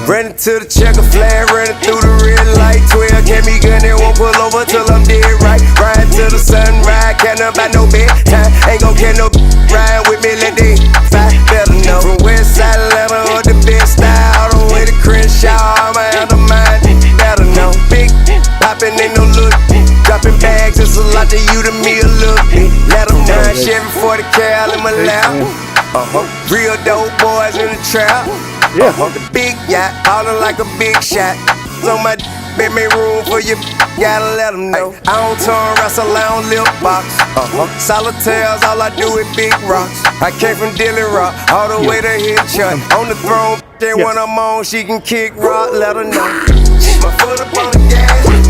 Running to the checker flag, running through the red light. 12 kept me gunning, won't pull over till I'm dead right. Riding till the sunrise, can't about no bedtime. Ain't gon' get no ride with me, let they fight. Better know from West Side Atlanta or the best style. All the way to Crenshaw, I'm out of mind. Better know, big poppin' ain't no look. Dropping bags, it's a lot to you, to me a little bit. Let them know, Chevy 40 cal in my lap. Real dope boys in the trap. The big yacht, ballin' like a big shot. So my been make room for you, gotta let them know. I don't turn wrestle, I don't lip box. Solitaires, all I do is big rocks. I came from Dilly Rock, all the way to Hitchcock. On the throne, then when I'm on, she can kick rock, let her know. My foot up on the gas.